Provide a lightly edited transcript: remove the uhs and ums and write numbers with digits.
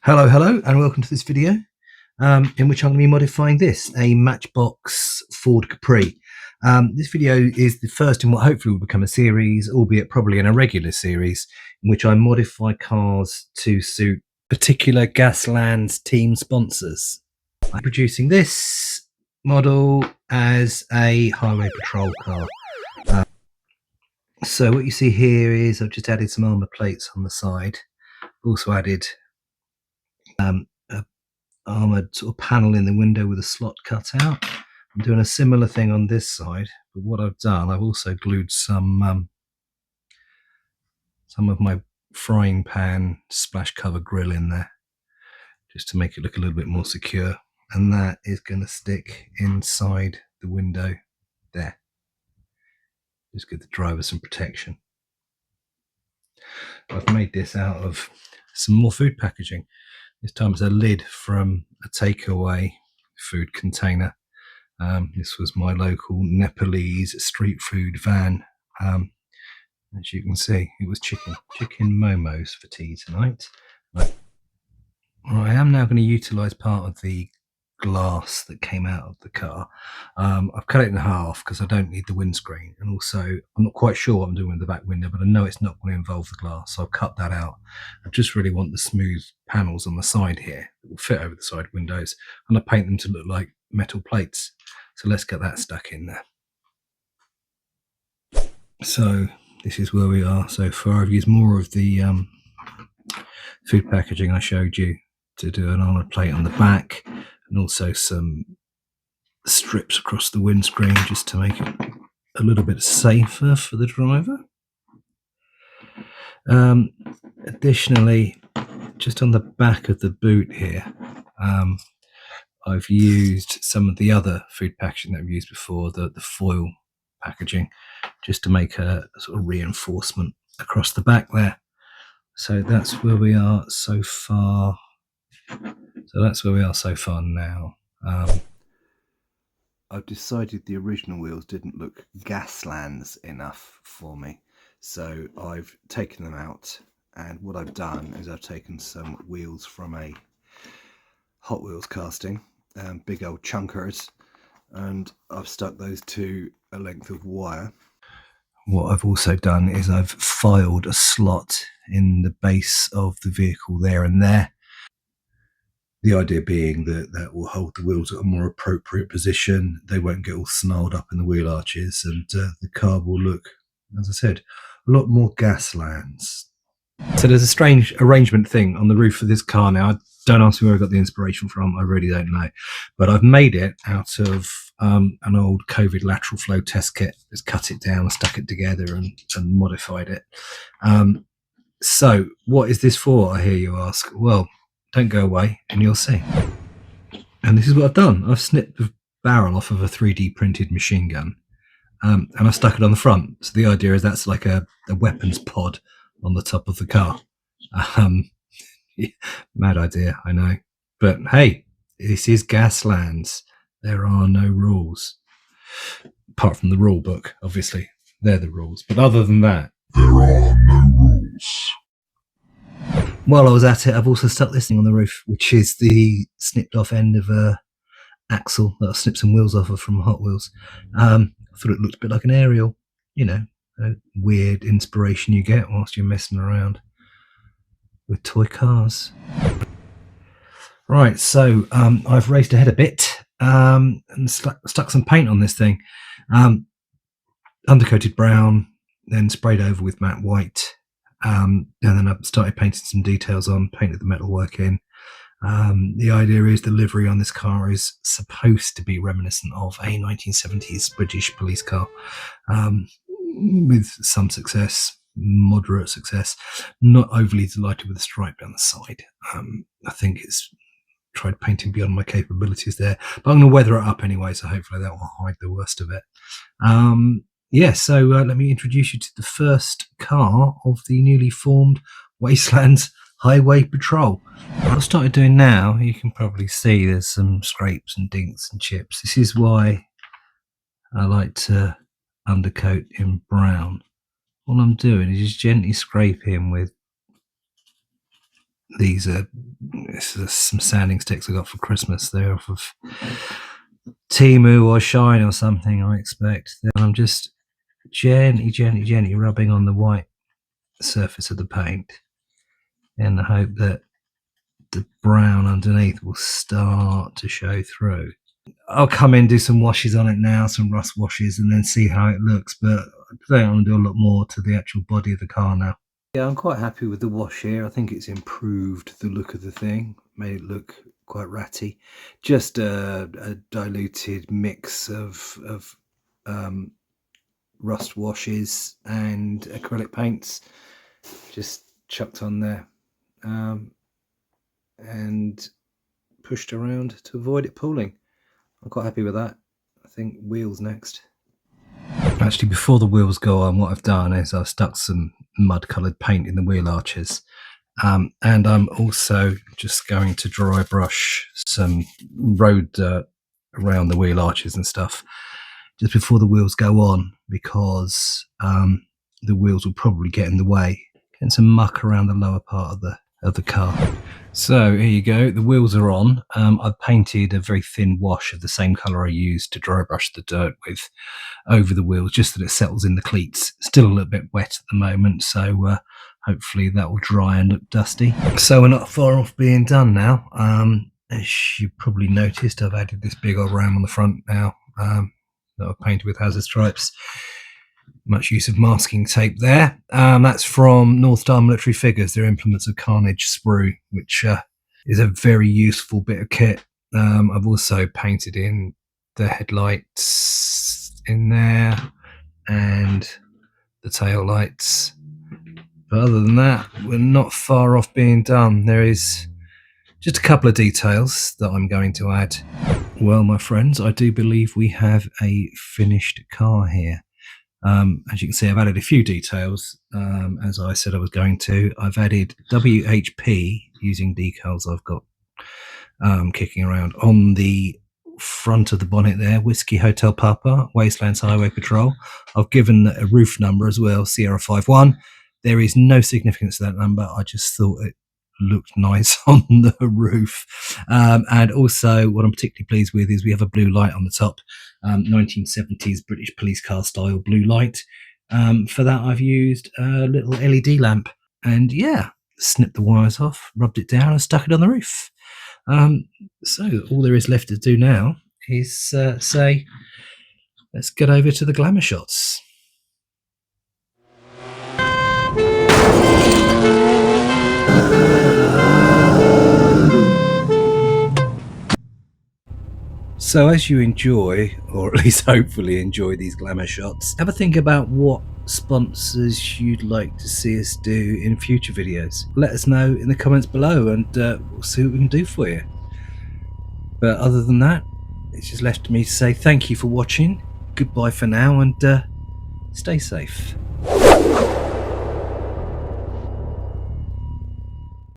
Hello, and welcome to this video in which I'm going to be modifying a Matchbox Ford Capri. This video is the first in what hopefully will become a series, albeit probably an irregular series, in which I modify cars to suit particular Gaslands team sponsors. I'm producing this model as a Highway Patrol car. So what you see here is I've just added some armour plates on the side. Also added a armoured sort of panel in the window with a slot cut out. I'm doing a similar thing on this side, but what I've done, I've also glued some of my frying pan splash cover grill in there, just to make it look a little bit more secure, and that is going to stick inside the window there. Just give the driver some protection. I've made this out of some more food packaging. This time it's a lid from a takeaway food container. This was my local Nepalese street food van. As you can see, it was chicken momos for tea tonight. I am now going to utilise part of the glass that came out of the car. I've cut it in half because I don't need the windscreen, and also I'm not quite sure what I'm doing with the back window, but I know it's not going to involve the glass, so I've cut that out. I just really want the smooth panels on the side here that will fit over the side windows, and I paint them to look like metal plates. So let's get that stuck in there. So this is where we are so far. I've used more of the food packaging I showed you to do an armoured plate on the back, and also some strips across the windscreen just to make it a little bit safer for the driver. Additionally, just on the back of the boot here, I've used some of the other food packaging that I've used before, the foil packaging, just to make a sort of reinforcement across the back there. So that's where we are so far. Now. I've decided the original wheels didn't look Gaslands enough for me, so I've taken them out, and what I've done is I've taken some wheels from a Hot Wheels casting, big old chunkers, and I've stuck those to a length of wire. What I've also done is I've filed a slot in the base of the vehicle there and there. The idea being that that will hold the wheels at a more appropriate position. They won't get all snarled up in the wheel arches, and the car will look, as I said, a lot more Gaslands. So there's a strange arrangement thing on the roof of this car now. Don't ask me where I got the inspiration from. I really don't know. But I've made it out of an old COVID lateral flow test kit. Just cut it down, stuck it together, and modified it. So what is this for, I hear you ask? Well, don't go away and you'll see. And this is what I've done. I've snipped the barrel off of a 3D printed machine gun, and I stuck it on the front. So the idea is that's like a weapons pod on the top of the car. Mad idea, I know. But hey, this is Gaslands. There are no rules. Apart from the rule book, obviously. They're the rules. But other than that, there are no rules. While I was at it, I've also stuck this thing on the roof, which is the snipped off end of a axle that I snipped some wheels off of from Hot Wheels. I thought it looked a bit like an aerial, you know, a weird inspiration you get whilst you're messing around with toy cars. Right, so I've raised ahead a bit and stuck some paint on this thing. Undercoated brown, then sprayed over with matte white. And then I started painting some details on, painted the metalwork in. The idea is the livery on this car is supposed to be reminiscent of a 1970s British police car, with some success, moderate success. Not overly delighted with the stripe down the side. I think it's tried painting beyond my capabilities there, but I'm going to weather it up anyway, so hopefully that will hide the worst of it. Yeah, so let me introduce you to the first car of the newly formed Wastelands Highway Patrol. What I've started doing now, you can probably see there's some scrapes and dinks and chips. This is why I like to undercoat in brown. All I'm doing is just gently scraping with These are some sanding sticks I got for Christmas. They're off of Temu or Shine or something, I expect. And I'm just gently rubbing on the white surface of the paint in the hope that the brown underneath will start to show through. I'll come in, do some washes on it now, some rust washes, and then see how it looks. But today I'm going to do a lot more to the actual body of the car now. Yeah, I'm quite happy with the wash here. I think it's improved the look of the thing, made it look quite ratty. Just a diluted mix of rust washes and acrylic paints just chucked on there and pushed around to avoid it pooling. I'm quite happy with that. I think wheels next. Actually, before the wheels go on, what I've done is I've stuck some mud coloured paint in the wheel arches, and I'm also just going to dry brush some road dirt around the wheel arches and stuff just before the wheels go on, because the wheels will probably get in the way, getting some muck around the lower part of the car. So here you go, the wheels are on. I've painted a very thin wash of the same colour I used to dry brush the dirt with over the wheels, just that it settles in the cleats. Still a little bit wet at the moment, so hopefully that will dry and look dusty. So we're not far off being done now. As you probably noticed, I've added this big old ram on the front now that I've painted with hazard stripes. Much use of masking tape there. That's from North Star Military Figures, their Implements of Carnage sprue, which is a very useful bit of kit. I've also painted in the headlights in there and the tail lights. But other than that, we're not far off being done. There is just a couple of details that I'm going to add. Well, my friends, I do believe we have a finished car here. As you can see, I've added a few details, as I said I was going to. I've added WHP using decals I've got kicking around on the front of the bonnet there. Whiskey Hotel Papa, Wastelands Highway Patrol. I've given a roof number as well, Sierra 51. There is no significance to that number. I just thought it looked nice on the roof. And also what I'm particularly pleased with is we have a blue light on the top, 1970s British police car style blue light. For that I've used a little LED lamp, and yeah, snipped the wires off, rubbed it down and stuck it on the roof. So all there is left to do now is say let's get over to the glamour shots. So as you enjoy, or at least hopefully enjoy, these glamour shots, have a think about what sponsors you'd like to see us do in future videos. Let us know in the comments below, and we'll see what we can do for you. But other than that, it's just left to me to say thank you for watching, goodbye for now, and stay safe.